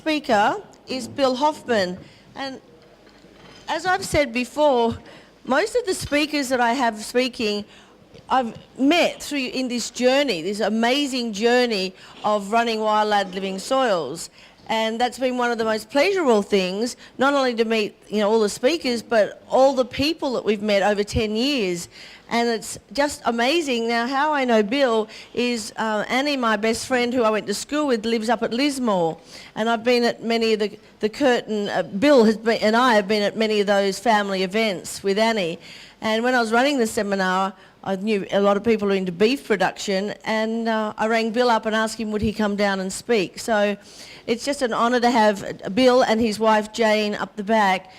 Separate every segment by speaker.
Speaker 1: speaker is Bill Hoffman. And as I've said before, most of the speakers that I have speaking, I've met through in this journey, this amazing journey of running Wildland Living Soils. And that's been one of the most pleasurable things, not only to meet, all the speakers, but all the people that we've met over 10 years. And it's just amazing. Now, how I know Bill is Annie, my best friend who I went to school with, lives up at Lismore. And I've been at many of the Curtin, Bill has been, and I have been at many of those family events with Annie. And when I was running the seminar, I knew a lot of people were into beef production, and I rang Bill up and asked him would he come down and speak. So it's just an honour to have Bill and his wife Jane up the back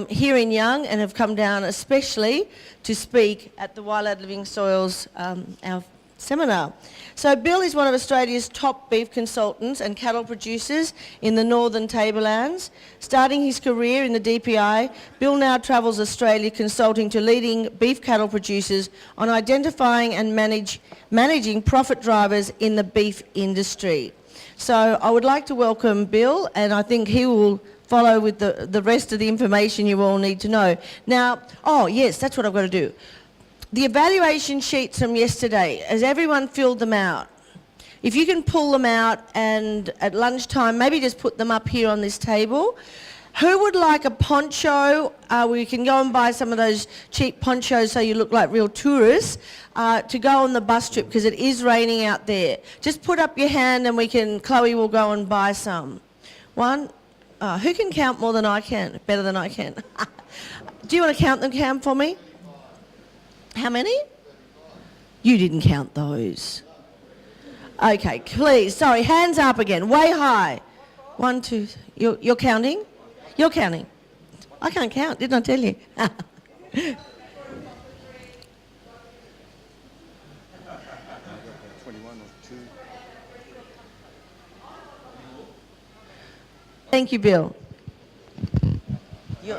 Speaker 1: here in Young, and have come down especially to speak at the Wildland Living Soils, our seminar. So Bill is one of Australia's top beef consultants and cattle producers in the Northern Tablelands. Starting his career in the DPI, Bill now travels Australia consulting to leading beef cattle producers on identifying and managing profit drivers in the beef industry. So I would like to welcome Bill, and I think he will follow with the rest of the information you all need to know. Now, oh yes, that's what I've got to do. The evaluation sheets from yesterday, has everyone filled them out? If you can pull them out and at lunchtime, maybe just put them up here on this table. Who would like a poncho? We can go and buy some of those cheap ponchos so you look like real tourists to go on the bus trip, because it is raining out there. Just put up your hand and Chloe will go and buy some. One. Who can count more than I can? Better than I can. Do you want to count them, Cam, for me? How many? You didn't count those. Okay, please. Sorry, hands up again. Way high. 1, 2. You're counting? You're counting. I can't count, didn't I tell you?
Speaker 2: 21 or 2.
Speaker 1: Thank you, Bill. You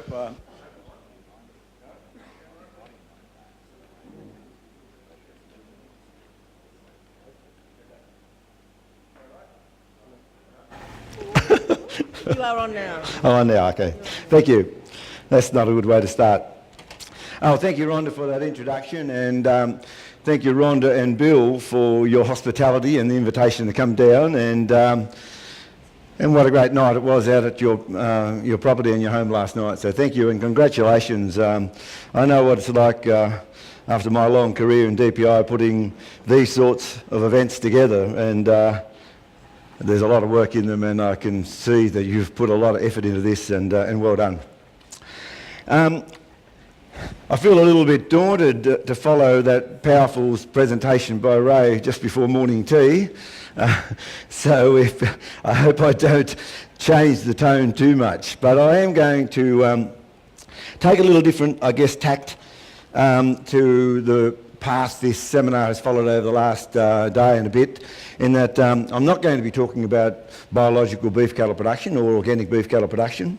Speaker 1: are on now.
Speaker 2: I'm on now, okay. Thank you. That's not a good way to start. Oh, thank you, Rhonda, for that introduction, and thank you, Rhonda and Bill, for your hospitality and the invitation to come down, and what a great night it was out at your property and your home last night. So thank you and congratulations. I know what it's like after my long career in DPI putting these sorts of events together, and there's a lot of work in them, and I can see that you've put a lot of effort into this, and well done. I feel a little bit daunted to follow that powerful presentation by Ray just before morning tea, so I hope I don't change the tone too much, but I am going to take a little different, I guess, tact to the path this seminar has followed over the last day and a bit, in that I'm not going to be talking about biological beef cattle production or organic beef cattle production.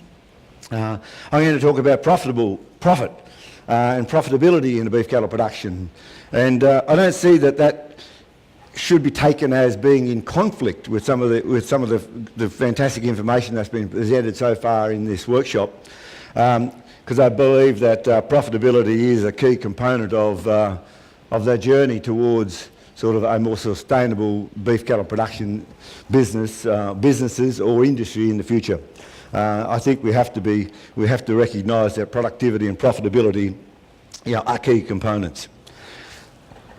Speaker 2: I'm going to talk about profit and profitability in the beef cattle production, and I don't see that should be taken as being in conflict with some of the fantastic information that's been presented so far in this workshop, because I believe that profitability is a key component of that journey towards sort of a more sustainable beef cattle production businesses or industry in the future. I think we have to recognise that productivity and profitability, are key components.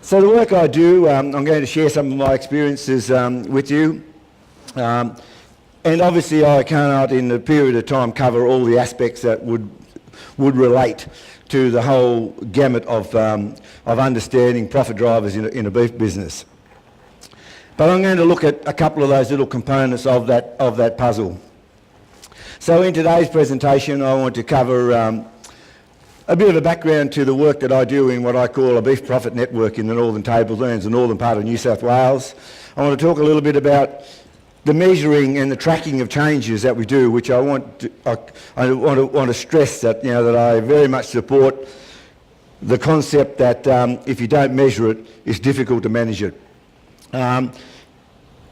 Speaker 2: So the work I do, I'm going to share some of my experiences with you, and obviously I cannot in a period of time cover all the aspects that would relate to the whole gamut of understanding profit drivers in a beef business. But I'm going to look at a couple of those little components of that puzzle. So in today's presentation, I want to cover a bit of a background to the work that I do in what I call a beef profit network in the Northern Tablelands, the northern part of New South Wales. I want to talk a little bit about the measuring and the tracking of changes that we do, which I want to stress that that I very much support the concept that if you don't measure it, it's difficult to manage it.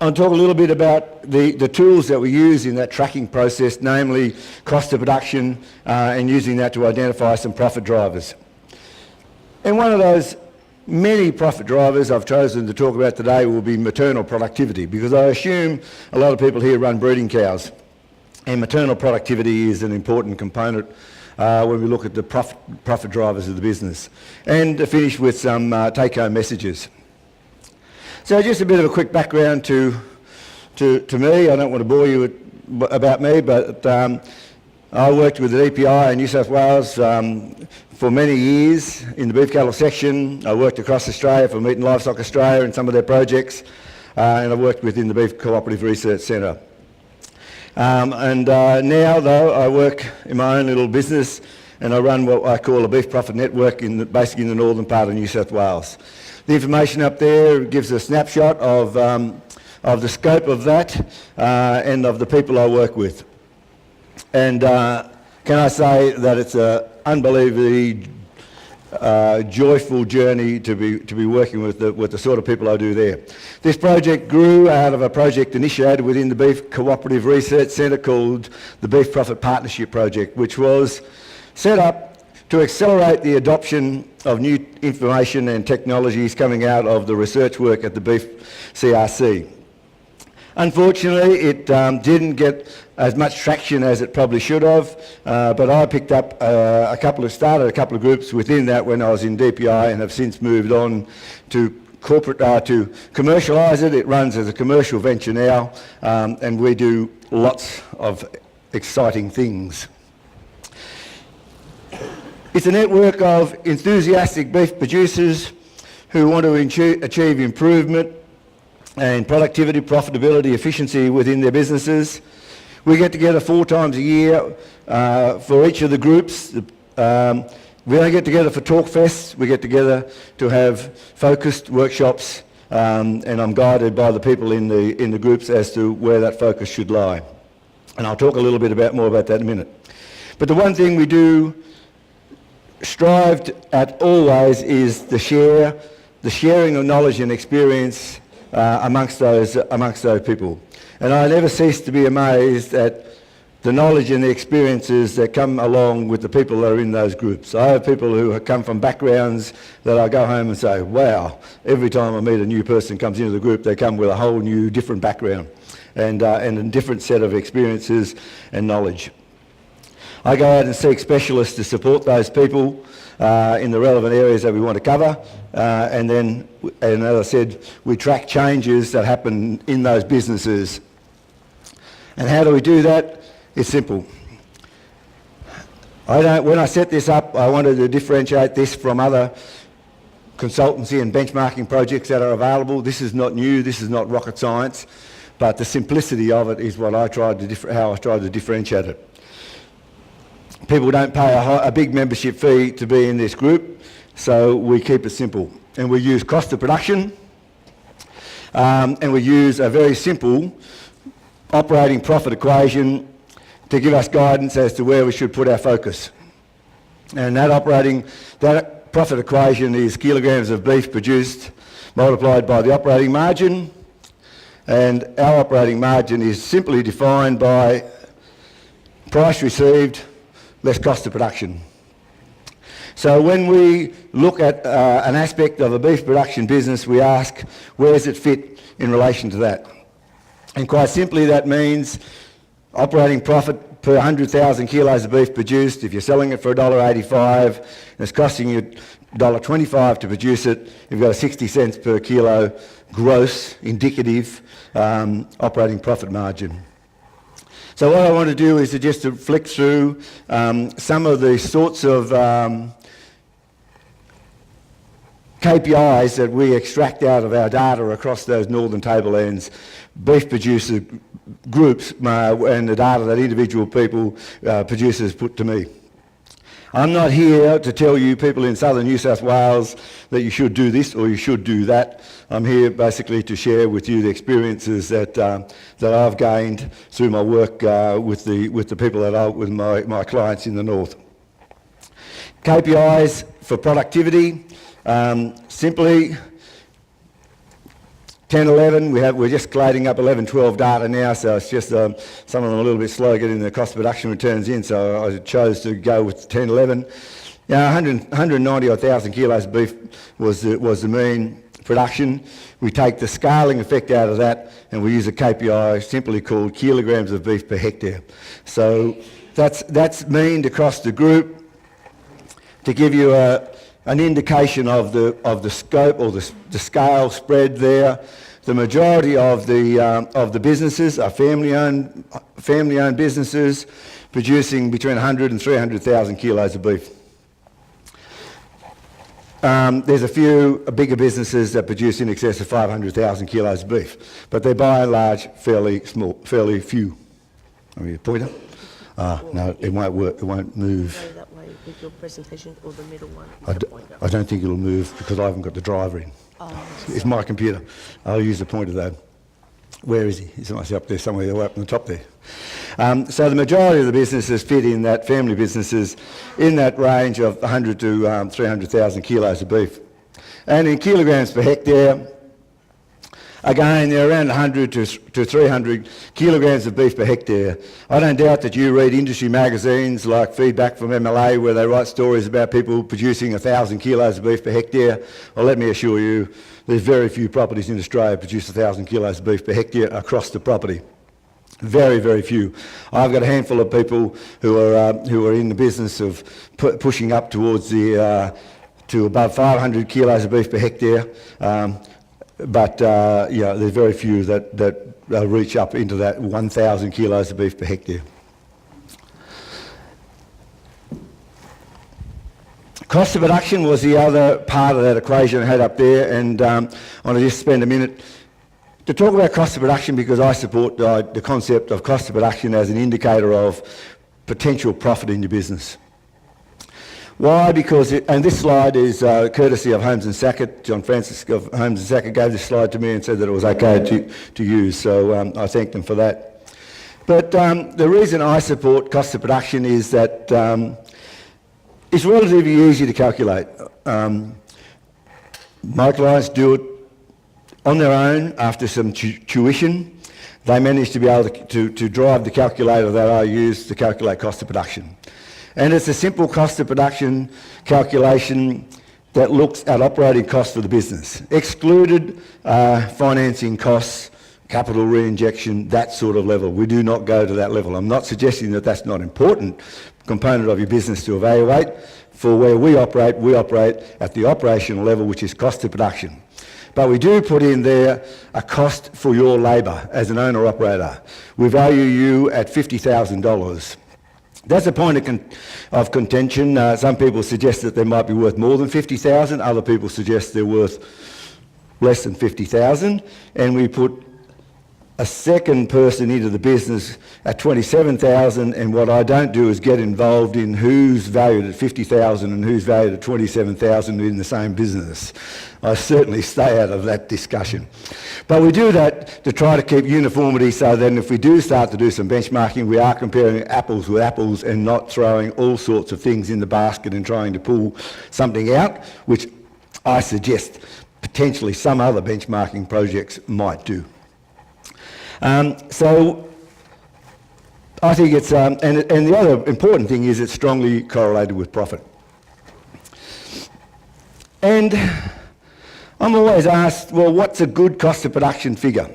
Speaker 2: I'll talk a little bit about the tools that we use in that tracking process, namely cost of production, and using that to identify some profit drivers. And one of those many profit drivers I've chosen to talk about today will be maternal productivity, because I assume a lot of people here run breeding cows, and maternal productivity is an important component when we look at the profit drivers of the business. And to finish with some take-home messages. So just a bit of a quick background to me. I don't want to bore you about me, but I worked with the DPI in New South Wales for many years in the beef cattle section. I worked across Australia for Meat and Livestock Australia and some of their projects, and I worked within the Beef Cooperative Research Centre. Now, though, I work in my own little business, and I run what I call a beef profit network basically in the northern part of New South Wales. The information up there gives a snapshot of the scope of that and of the people I work with. And can I say that it's an unbelievably joyful journey to be working with the sort of people I do there. This project grew out of a project initiated within the Beef Cooperative Research Centre called the Beef Profit Partnership Project, which was set up to accelerate the adoption of new information and technologies coming out of the research work at the Beef CRC. Unfortunately, it didn't get as much traction as it probably should have, but I picked up started a couple of groups within that when I was in DPI, and have since moved on to to commercialise it. It runs as a commercial venture now, and we do lots of exciting things. It's a network of enthusiastic beef producers who want to achieve improvement and productivity, profitability, efficiency within their businesses. We get together 4 times a year for each of the groups. We don't get together for talk fests. We get together to have focused workshops, and I'm guided by the people in the groups as to where that focus should lie. And I'll talk a little bit more about that in a minute. But the one thing we do strive at always is the sharing of knowledge and experience amongst those people. And I never cease to be amazed at the knowledge and the experiences that come along with the people that are in those groups. I have people who have come from backgrounds that I go home and say, wow, every time I meet a new person who comes into the group, they come with a whole new different background and a different set of experiences and knowledge. I go out and seek specialists to support those people in the relevant areas that we want to cover, and as I said, we track changes that happen in those businesses. And how do we do that? It's simple. When I set this up, I wanted to differentiate this from other consultancy and benchmarking projects that are available. This is not new, this is not rocket science, but the simplicity of it is what how I tried to differentiate it. People don't pay a big membership fee to be in this group, so we keep it simple. And we use cost of production, and we use a very simple operating profit equation to give us guidance as to where we should put our focus. And that profit equation is kilograms of beef produced multiplied by the operating margin, and our operating margin is simply defined by price received less cost of production. So when we look at an aspect of a beef production business, we ask, where does it fit in relation to that? And quite simply, that means operating profit per 100,000 kilos of beef produced. If you're selling it for $1.85 and it's costing you $1.25 to produce it, you've got a 60 cents per kilo gross indicative operating profit margin. So what I want to do is just to flick through some of the sorts of KPIs that we extract out of our data across those northern tablelands, beef producer groups, and the data that individual producers put to me. I'm not here to tell you people in southern New South Wales that you should do this or you should do that. I'm here basically to share with you the experiences that I've gained through my work with the people with my clients in the north. KPIs for productivity. Simply, 10, 11, we're just collating up 11, 12 data now, so it's just some of them are a little bit slow getting the cost of production returns in, so I chose to go with 10, 11. Now, 190 odd thousand kilos of beef was the mean production. We take the scaling effect out of that, and we use a KPI simply called kilograms of beef per hectare. So that's meaned across the group to give you an indication of the scope or the scale spread there. The majority of the businesses are family-owned businesses producing between 100 and 300,000 kilos of beef. There's a few bigger businesses that produce in excess of 500,000 kilos of beef, but they're by and large fairly small, fairly few. Have you a pointer? No, it won't work. It won't move.
Speaker 1: Go that way with your presentation, or the middle one.
Speaker 2: I don't think it'll move because I haven't got the driver in. It's my computer. I'll use the pointer though. Where is he? He's up there somewhere, way up on the top there. So the majority of the businesses fit in that, family businesses, in that range of 100 to 300,000 kilos of beef. And in kilograms per hectare, again, they're around 100 to 300 kilograms of beef per hectare. I don't doubt that you read industry magazines like Feedback from MLA where they write stories about people producing 1,000 kilos of beef per hectare. Well, let me assure you, there's very few properties in Australia produce 1,000 kilos of beef per hectare across the property. Very, very few. I've got a handful of people who are in the business of pushing up towards to above 500 kilos of beef per hectare. But there's very few that reach up into that 1,000 kilos of beef per hectare. Cost of production was the other part of that equation I had up there, and I want to just spend a minute to talk about cost of production because I support the concept of cost of production as an indicator of potential profit in your business. Why? Because, and this slide is courtesy of Holmes and Sackett. John Francis of Holmes and Sackett gave this slide to me and said that it was okay to use, so I thank them for that. But the reason I support cost of production is that it's relatively easy to calculate. My clients do it on their own after some tuition. They manage to be able to drive the calculator that I use to calculate cost of production. And it's a simple cost of production calculation that looks at operating costs for the business. Excluded financing costs, capital reinjection, that sort of level. We do not go to that level. I'm not suggesting that that's not an important component of your business to evaluate. For where we operate at the operational level, which is cost of production. But we do put in there a cost for your labour as an owner-operator. We value you at $50,000. That's a point of contention. Some people suggest that they might be worth more than 50,000. Other people suggest they're worth less than 50,000. And we put a second person into the business at 27,000, and what I don't do is get involved in who's valued at 50,000 and who's valued at 27,000 in the same business. I certainly stay out of that discussion. But we do that to try to keep uniformity so then if we do start to do some benchmarking, we are comparing apples with apples and not throwing all sorts of things in the basket and trying to pull something out, which I suggest potentially some other benchmarking projects might do. So I think it's, and the other important thing is it's strongly correlated with profit. And I'm always asked, well, what's a good cost of production figure?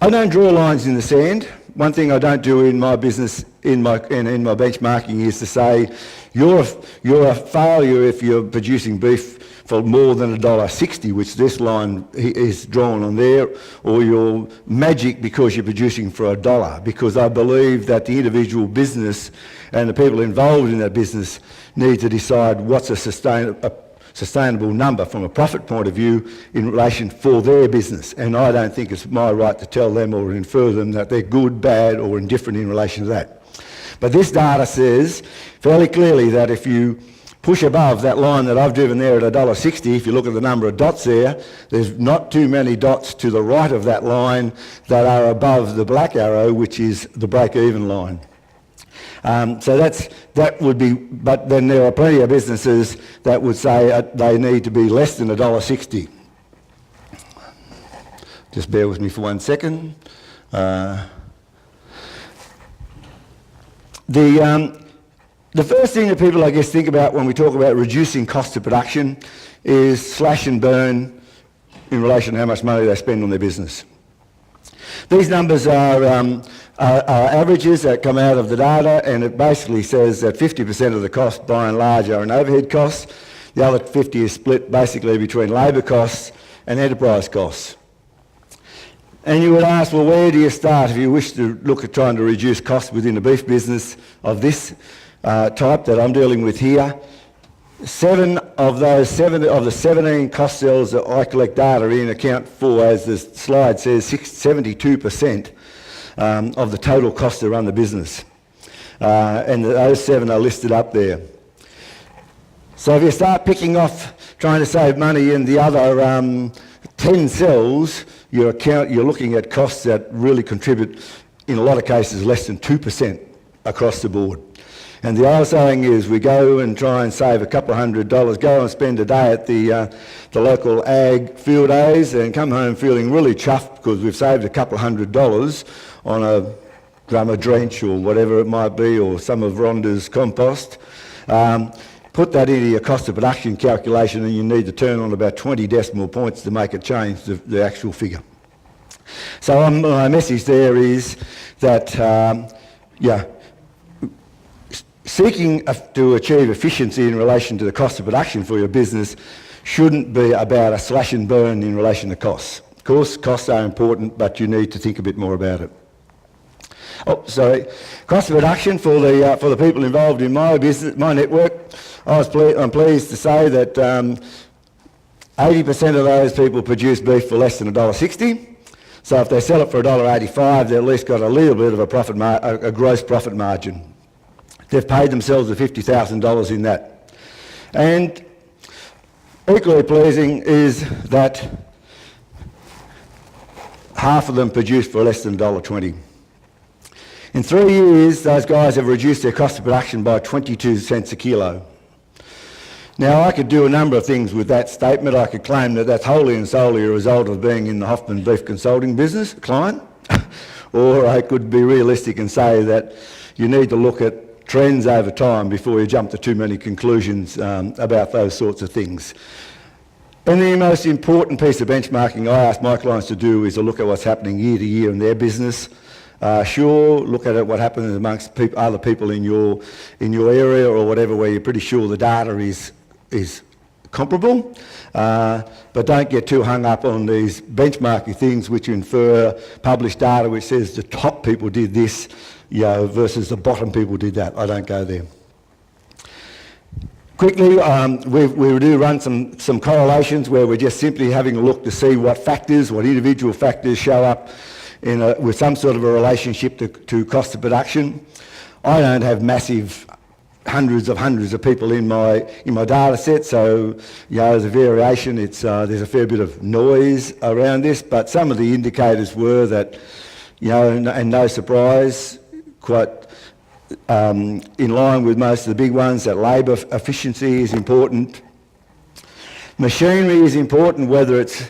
Speaker 2: I don't draw lines in the sand. One thing I don't do in my business, in my benchmarking, is to say you're a failure if you're producing beef for more than $1.60, which this line is drawn on there, or you're magic because you're producing for $1, because I believe that the individual business and the people involved in that business need to decide what's a sustainable number from a profit point of view in relation for their business. And I don't think it's my right to tell them or infer them that they're good, bad, or indifferent in relation to that. But this data says fairly clearly that if you push above that line that I've driven there at $1.60, if you look at the number of dots there, there's not too many dots to the right of that line that are above the black arrow, which is the break-even line. So that would be, but then there are plenty of businesses that would say they need to be less than $1.60. Just bear with me for 1 second. The first thing that people, I guess, think about when we talk about reducing cost of production is slash and burn in relation to how much money they spend on their business. These numbers are averages that come out of the data, and it basically says that 50% of the cost, by and large, are in overhead costs. The other 50 is split basically between labour costs and enterprise costs. And you would ask, well, where do you start if you wish to look at trying to reduce costs within a beef business of this type that I'm dealing with here? 7 of the 17 cost cells that I collect data in account for, as the slide says, 72% of the total cost to run the business. And those 7 are listed up there. So if you start picking off trying to save money in the other 10 cells, you're looking at costs that really contribute, in a lot of cases, less than 2% across the board. And the old saying is, we go and try and save a couple of $100, go and spend a day at the local ag field days and come home feeling really chuffed because we've saved a couple of $100 on a drummer drench or whatever it might be, or some of Rhonda's compost. Put that into your cost of production calculation and you need to turn on about 20 decimal points to make it change the actual figure. So my message there is that, seeking to achieve efficiency in relation to the cost of production for your business shouldn't be about a slash and burn in relation to costs. Of course, costs are important, but you need to think a bit more about it. Cost of production for the people involved in my business, my network. I'm pleased to say that 80% of those people produce beef for less than $1.60. So if they sell it for $1.85, they've at least got a little bit of a gross profit margin. They've paid themselves the $50,000 in that. And equally pleasing is that half of them produce for less than $1.20. In 3 years, those guys have reduced their cost of production by 22 cents a kilo. Now, I could do a number of things with that statement. I could claim that that's wholly and solely a result of being in the Hoffman beef consulting business, client, or I could be realistic and say that you need to look at trends over time before you jump to too many conclusions about those sorts of things. And the most important piece of benchmarking I ask my clients to do is to look at what's happening year to year in their business. Look at what happens amongst other people in your area or whatever, where you're pretty sure the data is comparable, but don't get too hung up on these benchmarking things which infer published data which says the top people did this, versus the bottom people did that. I don't go there. Quickly, we do run some correlations where we're just simply having a look to see what individual factors show up with some sort of a relationship to cost of production. I don't have massive hundreds of people in my data set, so there's a variation. There's a fair bit of noise around this, but some of the indicators were that, and no surprise, quite in line with most of the big ones, that labour efficiency is important. Machinery is important, whether it's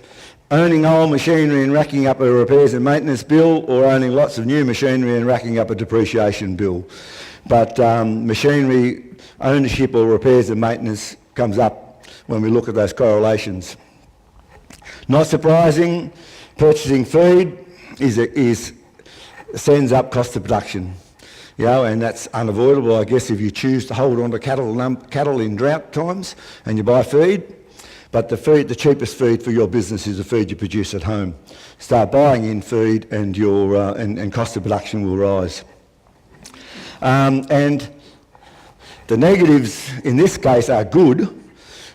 Speaker 2: owning old machinery and racking up a repairs and maintenance bill, or owning lots of new machinery and racking up a depreciation bill. But machinery ownership or repairs and maintenance comes up when we look at those correlations. Not surprising, purchasing feed sends up cost of production. And that's unavoidable, I guess, if you choose to hold on to cattle in drought times and you buy feed. But the cheapest feed for your business is the feed you produce at home. Start buying in feed and and cost of production will rise. And the negatives in this case are good.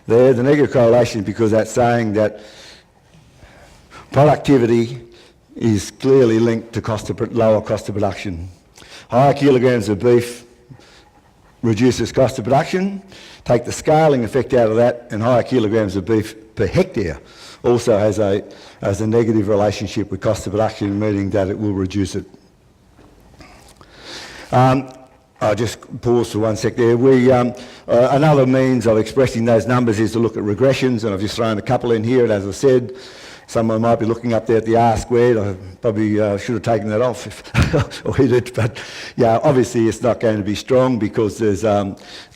Speaker 2: They're the negative correlation because that's saying that productivity is clearly linked to lower cost of production. Higher kilograms of beef reduces cost of production. Take the scaling effect out of that, and higher kilograms of beef per hectare also has a negative relationship with cost of production, meaning that it will reduce it. I'll just pause for 1 sec there. Another means of expressing those numbers is to look at regressions, and I've just thrown a couple in here, and as I said, someone might be looking up there at the R squared. I probably should have taken that off or hit it, but yeah, obviously it's not going to be strong because there's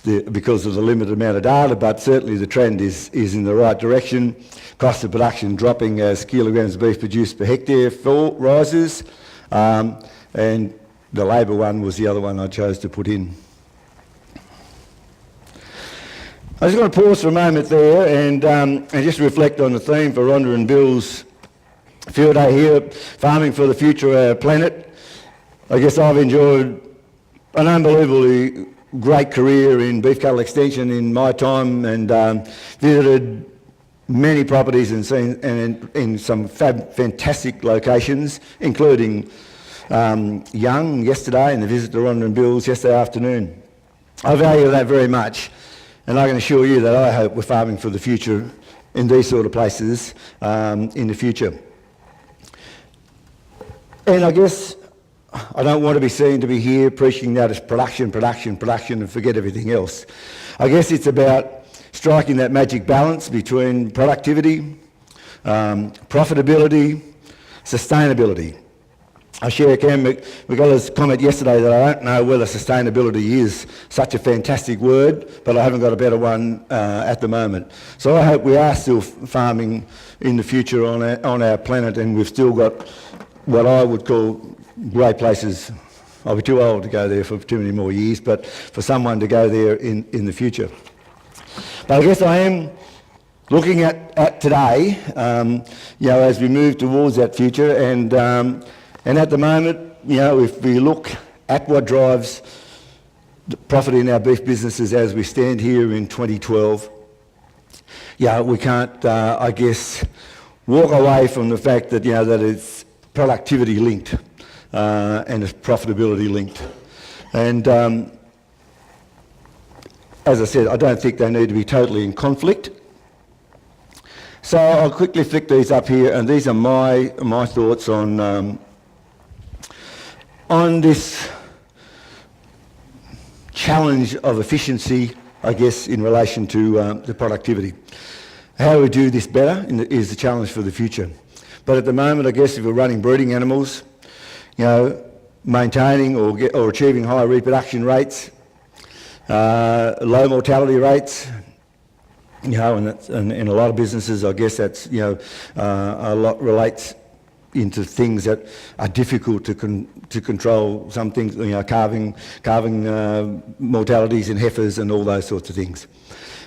Speaker 2: because of the limited amount of data, but certainly the trend is in the right direction. Cost of production dropping as kilograms of beef produced per hectare rises, and the Labor one was the other one I chose to put in. I just want to pause for a moment there and just reflect on the theme for Rhonda and Bill's field day here, farming for the future of our planet. I guess I've enjoyed an unbelievably great career in beef cattle extension in my time, and visited many properties and seen in some fantastic locations, including Young yesterday and the visit to Rhonda and Bill's yesterday afternoon. I value that very much, and I can assure you that I hope we're farming for the future in these sort of places in the future. And I guess I don't want to be seen to be here preaching that as production, production, production and forget everything else. I guess it's about striking that magic balance between productivity, profitability, sustainability. I share Cam McGulla's comment yesterday that I don't know whether sustainability is such a fantastic word, but I haven't got a better one at the moment. So I hope we are still farming in the future on our planet, and we've still got what I would call great places. I'll be too old to go there for too many more years, but for someone to go there in the future. But I guess I am looking at today, as we move towards that future, and at the moment, if we look at what drives the profit in our beef businesses as we stand here in 2012, we can't, I guess, walk away from the fact that, that it's productivity linked and it's profitability linked. And as I said, I don't think they need to be totally in conflict. So I'll quickly flick these up here, and these are my thoughts on this challenge of efficiency, I guess, in relation to the productivity. How we do this better is the challenge for the future. But at the moment, I guess, if we're running breeding animals, maintaining or achieving high reproduction rates, low mortality rates, and in a lot of businesses, I guess that's a lot relates into things that are difficult to control. Some things, calving mortalities in heifers and all those sorts of things.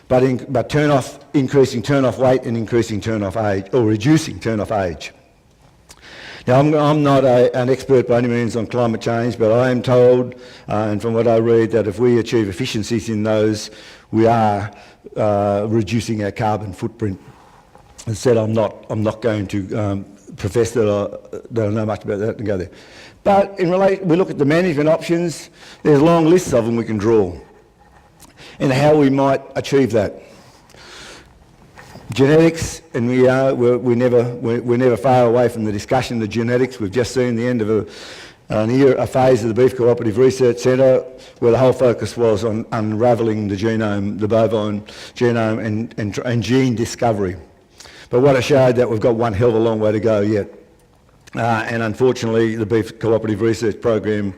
Speaker 2: But increasing turn-off weight and increasing turn-off age, or reducing turn-off age. Now, I'm not an expert by any means on climate change, but I am told, and from what I read, that if we achieve efficiencies in those, we are reducing our carbon footprint. As I said, I'm not going to profess that I don't know much about that and go there. But we look at the management options. There's long lists of them we can draw, and how we might achieve that. Genetics, and we're never far away from the discussion of the genetics. We've just seen the end of a phase of the Beef Cooperative Research Centre where the whole focus was on unravelling the genome, the bovine genome, and gene discovery. But what it showed that we've got one hell of a long way to go yet. And unfortunately, the Beef Cooperative Research Program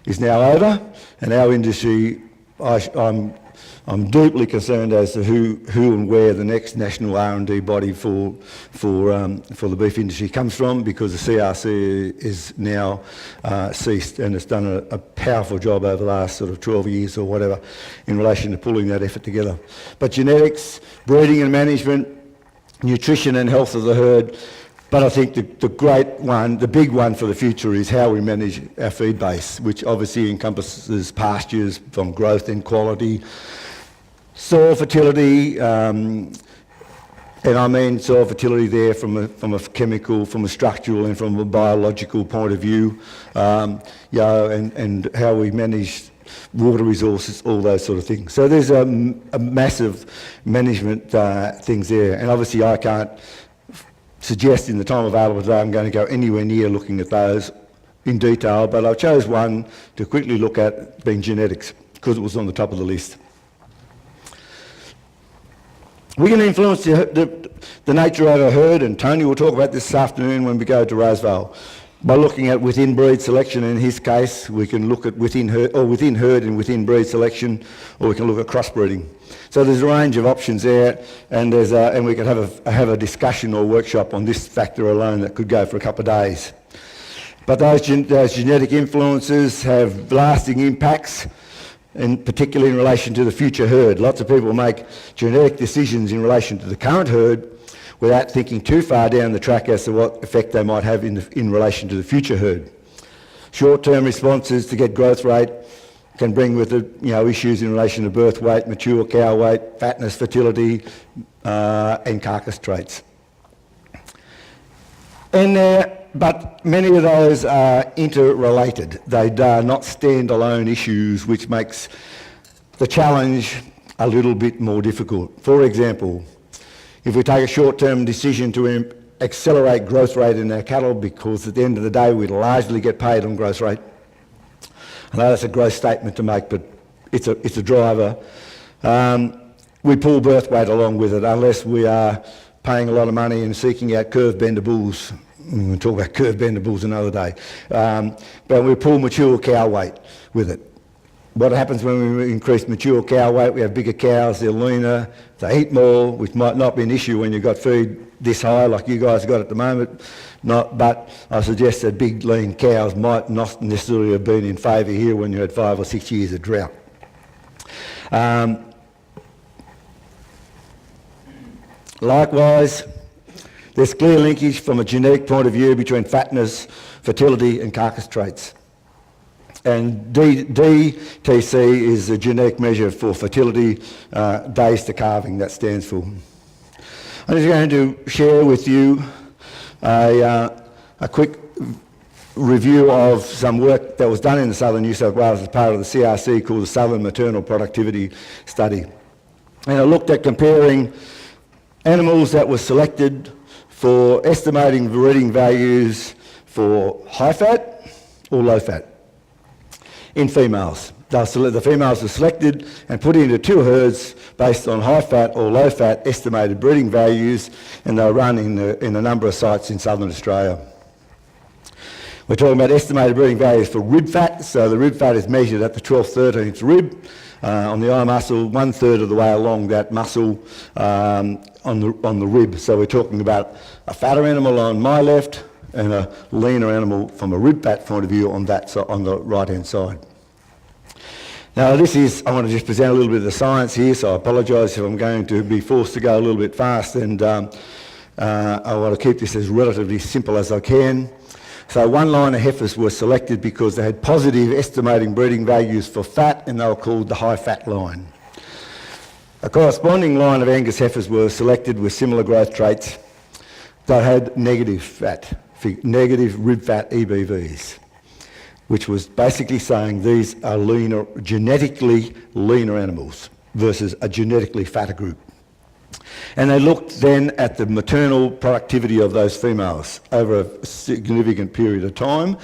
Speaker 2: is now over, and our industry, I'm deeply concerned as to who and where the next national R&D body for the beef industry comes from, because the CRC is now ceased, and it's done a powerful job over the last sort of 12 years or whatever in relation to pulling that effort together. But genetics, breeding and management, nutrition and health of the herd. But I think the great one, the big one for the future is how we manage our feed base, which obviously encompasses pastures from growth and quality, soil fertility, and I mean soil fertility there from a chemical, from a structural and from a biological point of view, and how we manage water resources, all those sort of things. So there's a massive management things there, and obviously I can't suggest in the time available today I'm going to go anywhere near looking at those in detail, but I chose one to quickly look at, being genetics, because it was on the top of the list. We can influence the nature of a herd, and Tony will talk about this afternoon when we go to Rosevale, by looking at within breed selection. In his case, we can look at within herd and within breed selection, or we can look at crossbreeding. So there's a range of options there, and we could have a discussion or workshop on this factor alone that could go for a couple of days. But those genetic influences have lasting impacts, and particularly in relation to the future herd. Lots of people make genetic decisions in relation to the current herd without thinking too far down the track as to what effect they might have in relation to the future herd. Short-term responses to get growth rate can bring with it, issues in relation to birth weight, mature cow weight, fatness, fertility, and carcass traits. But many of those are interrelated. They are not standalone issues, which makes the challenge a little bit more difficult. For example, if we take a short-term decision to accelerate growth rate in our cattle, because at the end of the day we'd largely get paid on growth rate. I know that's a gross statement to make, but it's a driver. We pull birth weight along with it, unless we are paying a lot of money and seeking out curve bender bulls. We'll talk about curve bender bulls another day. But we pull mature cow weight with it. What happens when we increase mature cow weight? We have bigger cows, they're leaner, they eat more, which might not be an issue when you've got food this high like you guys have got at the moment. But I suggest that big lean cows might not necessarily have been in favour here when you had 5 or 6 years of drought. Likewise, there's clear linkage from a genetic point of view between fatness, fertility and carcass traits. And DTC is a genetic measure for fertility, days to calving, that stands for. I'm just going to share with you a quick review of some work that was done in the southern New South Wales as part of the CRC called the Southern Maternal Productivity Study. And it looked at comparing animals that were selected for estimating breeding values for high fat or low fat in females. The females were selected and put into 2 herds based on high fat or low fat estimated breeding values, and they were run in a number of sites in southern Australia. We're talking about estimated breeding values for rib fat. So the rib fat is measured at the 12th, 13th rib on the eye muscle, 1/3 of the way along that muscle on the rib. So we're talking about a fatter animal on my left and a leaner animal from a rib fat point of view on the right-hand side. Now I want to just present a little bit of the science here, so I apologise if I'm going to be forced to go a little bit fast, and I want to keep this as relatively simple as I can. So one line of heifers were selected because they had positive estimating breeding values for fat, and they were called the high fat line. A corresponding line of Angus heifers were selected with similar growth traits that had negative rib fat EBVs, which was basically saying these are genetically leaner animals versus a genetically fatter group. And they looked then at the maternal productivity of those females over a significant period of time.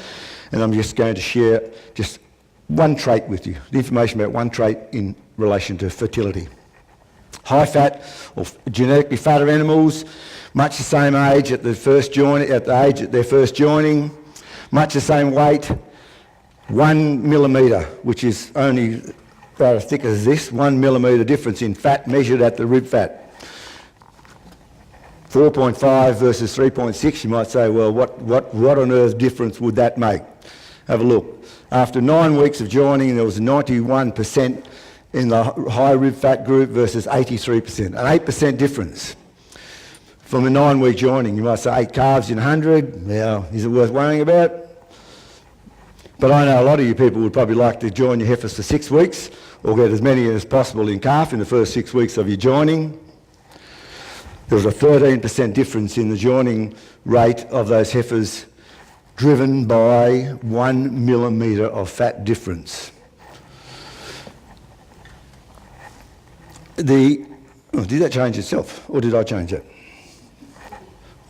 Speaker 2: And I'm just going to share just one trait with you, the information about one trait in relation to fertility. High fat or genetically fatter animals, much the same age at their first joining, much the same weight, 1 millimetre, which is only about as thick as this, 1 millimetre difference in fat measured at the rib fat. 4.5 versus 3.6, you might say, well, what on earth difference would that make? Have a look. After 9 weeks of joining, there was 91% in the high rib fat group versus 83%, an 8% difference from a 9-week joining. You might say 8 calves in 100, now, is it worth worrying about? But I know a lot of you people would probably like to join your heifers for 6 weeks, or get as many as possible in calf in the first 6 weeks of your joining. There was a 13% difference in the joining rate of those heifers, driven by 1 millimetre of fat difference. Did that change itself, or did I change it?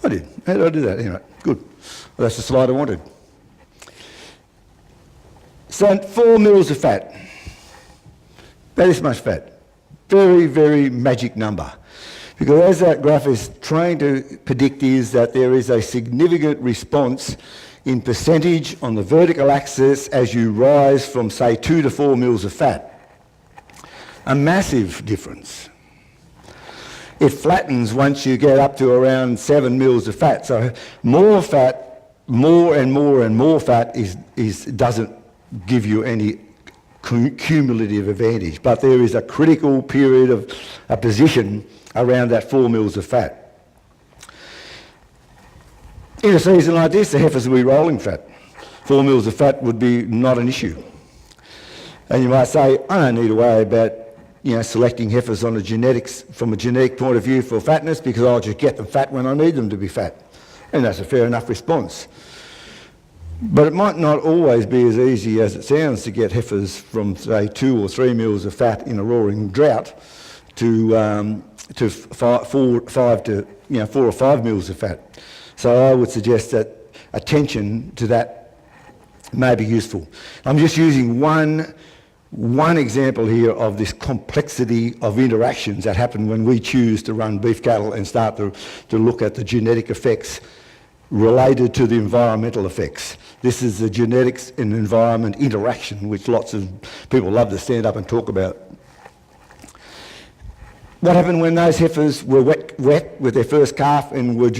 Speaker 2: I did. How did I do that? Anyway, good. Well, that's the slide I wanted. So 4 mils of fat, about this much fat. Very, very magic number. Because as that graph is trying to predict is that there is a significant response in percentage on the vertical axis as you rise from, say, 2 to 4 mils of fat. A massive difference. It flattens once you get up to around 7 mils of fat. So more fat, more and more and more fat doesn't give you any cumulative advantage. But there is a critical period of a position around that 4 mils of fat. In a season like this, the heifers will be rolling fat. 4 mils of fat would be not an issue. And you might say, I don't need to worry about selecting heifers on from a genetic point of view for fatness because I'll just get them fat when I need them to be fat. And that's a fair enough response. But it might not always be as easy as it sounds to get heifers from, say, 2 or 3 mils of fat in a roaring drought to 4 or 5 mils of fat. So I would suggest that attention to that may be useful. I'm just using one example here of this complexity of interactions that happen when we choose to run beef cattle and start to look at the genetic effects related to the environmental effects. This is the genetics and environment interaction, which lots of people love to stand up and talk about. What happened when those heifers were wet with their first calf and were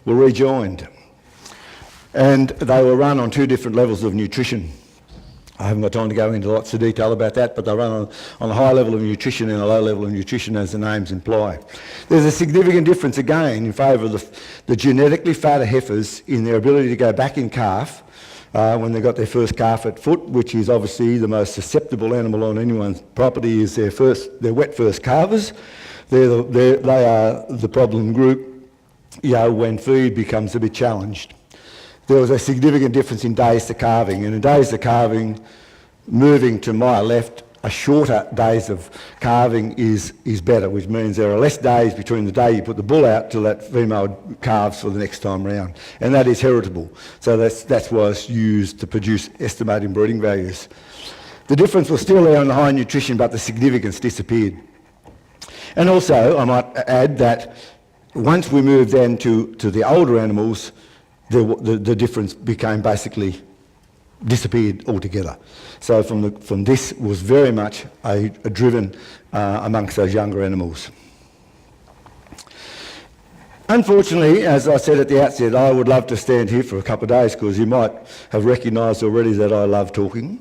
Speaker 2: rejoined? And they were run on 2 different levels of nutrition. I haven't got time to go into lots of detail about that, but they run on a high level of nutrition and a low level of nutrition, as the names imply. There's a significant difference again in favour of the genetically fatter heifers in their ability to go back in calf when they got their first calf at foot, which is obviously the most susceptible animal on anyone's property, is their wet first calvers. They are the problem group, when feed becomes a bit challenged. There was a significant difference in days to calving, and in days to calving, moving to my left, a shorter days of calving is better, which means there are less days between the day you put the bull out till that female calves for the next time round, and that is heritable. So that's why it's used to produce estimating breeding values. The difference was still there on the high nutrition, but the significance disappeared. And also, I might add that once we moved then to the older animals, the difference became basically disappeared altogether. So from this was very much a driven amongst those younger animals. Unfortunately, as I said at the outset, I would love to stand here for a couple of days because you might have recognised already that I love talking.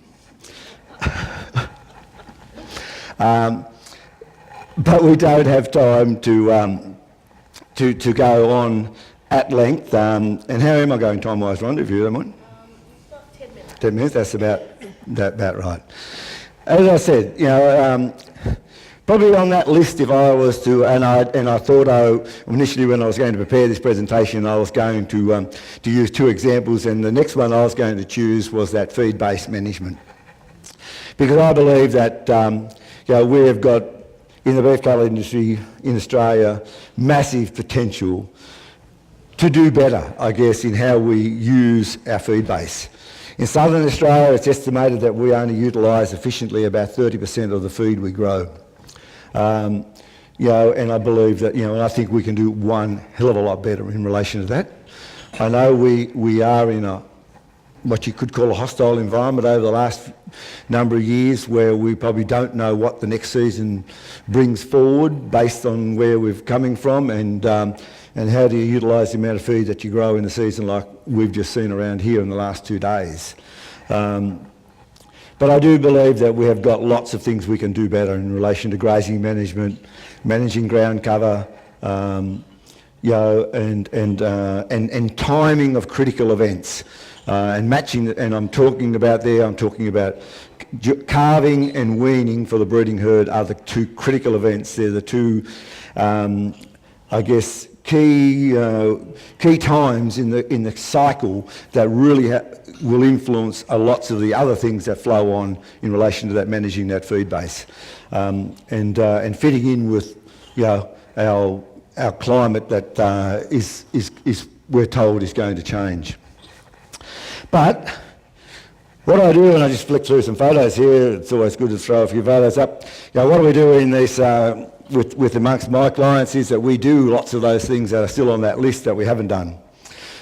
Speaker 2: But we don't have time to go on at length. And how am I going time-wise, Rhonda, if you don't mind?
Speaker 1: 10 minutes.
Speaker 2: 10 minutes, that's about right. As I said, probably on that list, if I was to, and I thought initially when I was going to prepare this presentation, I was going to use 2 examples, and the next one I was going to choose was that feed-based management. Because I believe that we have got, in the beef cattle industry in Australia, massive potential to do better, I guess, in how we use our feed base. In southern Australia, it's estimated that we only utilise efficiently about 30% of the feed we grow. And I believe that, and I think we can do one hell of a lot better in relation to that. I know we are in what you could call a hostile environment over the last number of years, where we probably don't know what the next season brings forward based on where we're coming from, and how do you utilise the amount of feed that you grow in a season like we've just seen around here in the last 2 days. But I do believe that we have got lots of things we can do better in relation to grazing management, managing ground cover, and timing of critical events. And matching, and I'm talking about calving and weaning for the breeding herd are the 2 critical events. They're the 2, key times in the cycle that really will influence lots of the other things that flow on in relation to that managing that feed base, and fitting in with our climate that is we're told is going to change. But What I do, and I just flick through some photos here, it's always good to throw a few photos up. What do we do in this with amongst my clients is that we do lots of those things that are still on that list that we haven't done.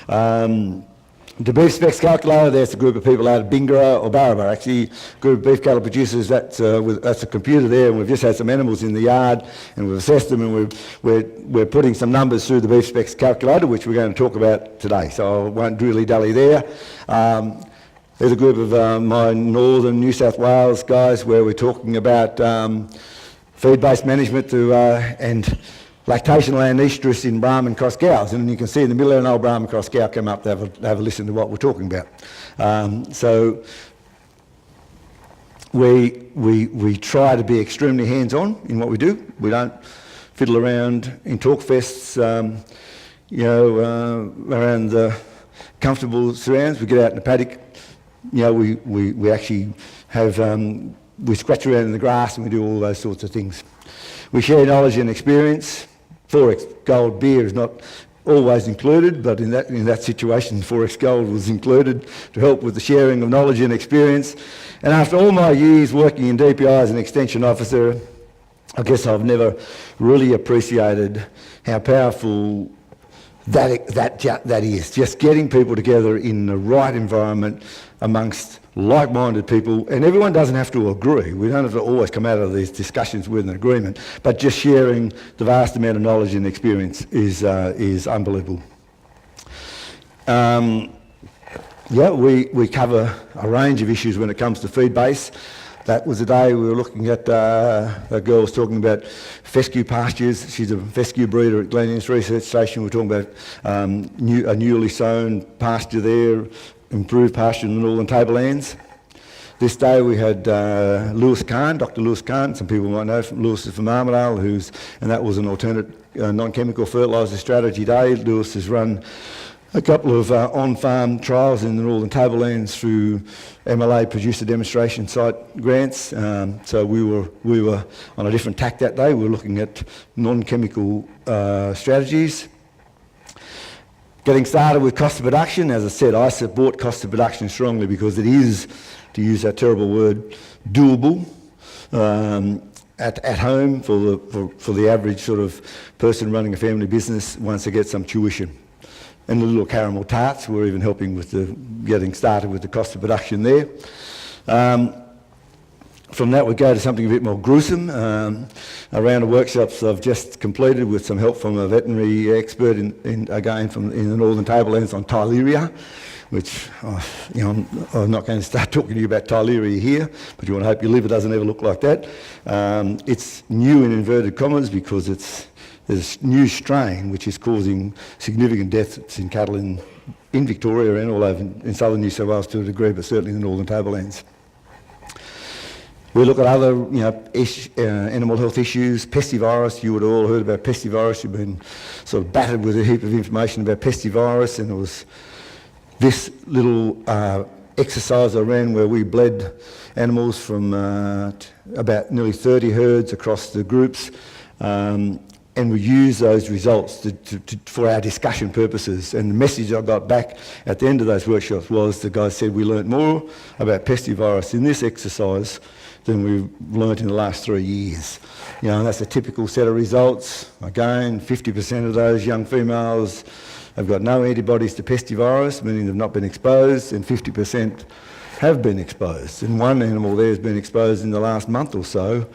Speaker 2: The beef specs calculator, there's a group of people out of Bingara, or Barraba actually, a group of beef cattle producers, that's a computer there, and we've just had some animals in the yard and we've assessed them, and we're putting some numbers through the beef specs calculator, which we're going to talk about today, so I won't dilly-dally there. There's a group of my northern New South Wales guys where we're talking about feed-based management and lactation land estrus in Brahman cross cows, and you can see in the middle there an old Brahman cross cow come up to have a listen to what we're talking about. So we try to be extremely hands-on in what we do. We don't fiddle around in talk fests, around the comfortable surrounds. We get out in the paddock. We actually have we scratch around in the grass and we do all those sorts of things. We share knowledge and experience. 4X Gold beer is not always included, but in that situation 4X Gold was included to help with the sharing of knowledge and experience. And after all my years working in DPI as an extension officer, I guess I've never really appreciated how powerful that is. Just getting people together in the right environment amongst like-minded people, and everyone doesn't have to agree. We don't have to always come out of these discussions with an agreement, but just sharing the vast amount of knowledge and experience is unbelievable. We cover a range of issues when it comes to feed base. That was the day we were looking at, a girl was talking about fescue pastures. She's a fescue breeder at Glen Innes Research Station. We're talking about a newly sown pasture there, improved pasture in the Northern Tablelands. This day we had Lewis Kahn, Dr. Lewis Kahn, some people might know from Lewis is from Armidale, and that was an alternate non-chemical fertiliser strategy day. Lewis has run a couple of on-farm trials in the Northern Tablelands through MLA producer demonstration site grants. So we were on a different tack that day. We were looking at non-chemical strategies. Getting started with cost of production, as I said, I support cost of production strongly because it is, to use that terrible word, doable at home for the average sort of person running a family business once they get some tuition. And the little caramel tarts were even helping with getting started with the cost of production there. From that we go to something a bit more gruesome. A round of workshops I've just completed with some help from a veterinary expert in the Northern Tablelands on Tyleria, which I'm not going to start talking to you about Tyleria here, but you want to hope your liver doesn't ever look like that. It's new in inverted commas because there's a new strain which is causing significant deaths in cattle in Victoria and all over in southern New South Wales to a degree, but certainly in the Northern Tablelands. We look at other animal health issues. Pestivirus, you would have all heard about pestivirus. You've been sort of battered with a heap of information about pestivirus, and it was this little exercise I ran where we bled animals from about nearly 30 herds across the groups, and we use those results for our discussion purposes. And the message I got back at the end of those workshops was the guy said we learnt more about pestivirus in this exercise than we've learnt in the last 3 years. And that's a typical set of results. Again, 50% of those young females have got no antibodies to pestivirus, meaning they've not been exposed, and 50% have been exposed. And one animal there has been exposed in the last month or so,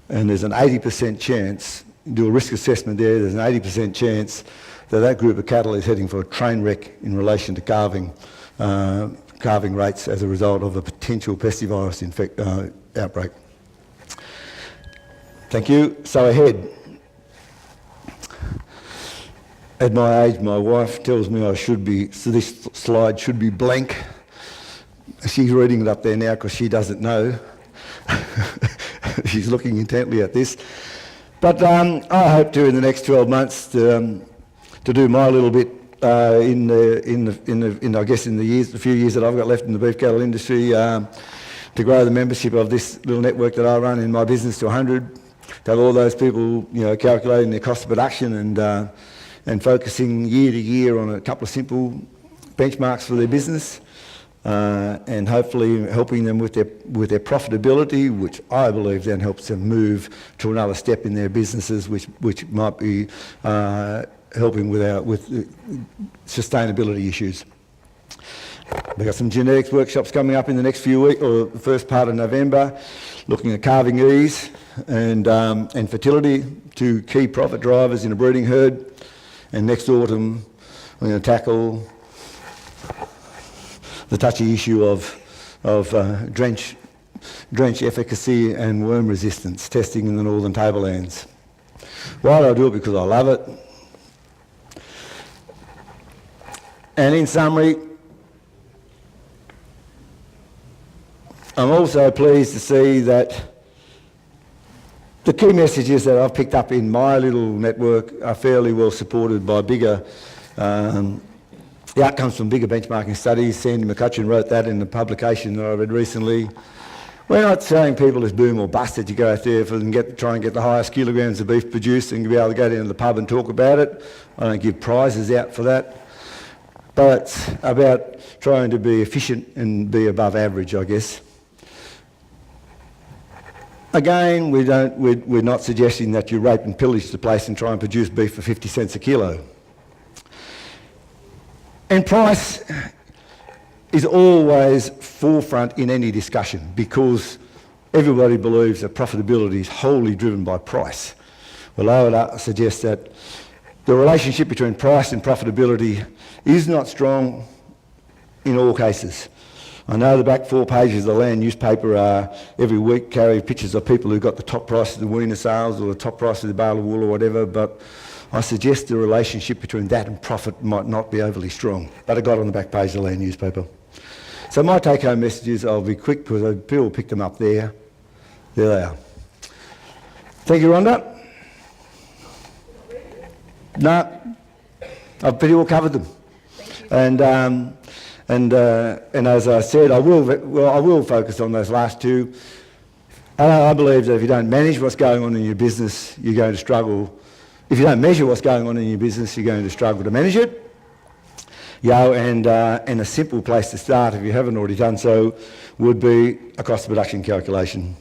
Speaker 2: and there's an 80% chance, do a risk assessment there's an 80% chance that group of cattle is heading for a train wreck in relation to calving rates as a result of a potential pestivirus outbreak. Thank you. So ahead. At my age, my wife tells me this slide should be blank. She's reading it up there now because she doesn't know. She's looking intently at this. But I hope to, in the next 12 months, to do my little bit in the few years that I've got left in the beef cattle industry, to grow the membership of this little network that I run in my business to 100, to have all those people, calculating their cost of production and focusing year to year on a couple of simple benchmarks for their business. and hopefully helping them with their profitability, which I believe then helps them move to another step in their businesses, which might be helping with sustainability issues. We've got some genetics workshops coming up in the next few weeks, or the first part of November, looking at calving ease and fertility, two key profit drivers in a breeding herd. And next autumn, we're going to tackle the touchy issue of drench efficacy and worm resistance testing in the northern tablelands. Why do I do it? Because I love it. And in summary, I'm also pleased to see that the key messages that I've picked up in my little network are fairly well supported by the outcomes from bigger benchmarking studies. Sandy McCutcheon wrote that in the publication that I read recently. We're not saying people is boom or bust that you go out there and try and get the highest kilograms of beef produced and be able to go down to the pub and talk about it. I don't give prizes out for that. But it's about trying to be efficient and be above average, I guess. Again, we're not suggesting that you rape and pillage the place and try and produce beef for 50 cents a kilo. And price is always forefront in any discussion because everybody believes that profitability is wholly driven by price. Well, I would suggest that the relationship between price and profitability is not strong in all cases. I know the back 4 pages of the Land newspaper every week carry pictures of people who got the top price of the weaner sales or the top price of the bale of wool or whatever, but I suggest the relationship between that and profit might not be overly strong. But I got it on the back page of the Land newspaper. So my take-home messages, I'll be quick because people picked them up there. There they are. Thank you, Rhonda. No, I've pretty well covered them. And as I said, I will focus on those last two. I believe that if you don't manage what's going on in your business, you're going to struggle. If you don't measure what's going on in your business, you're going to struggle to manage it. And a simple place to start, if you haven't already done so, would be a cost of production calculation.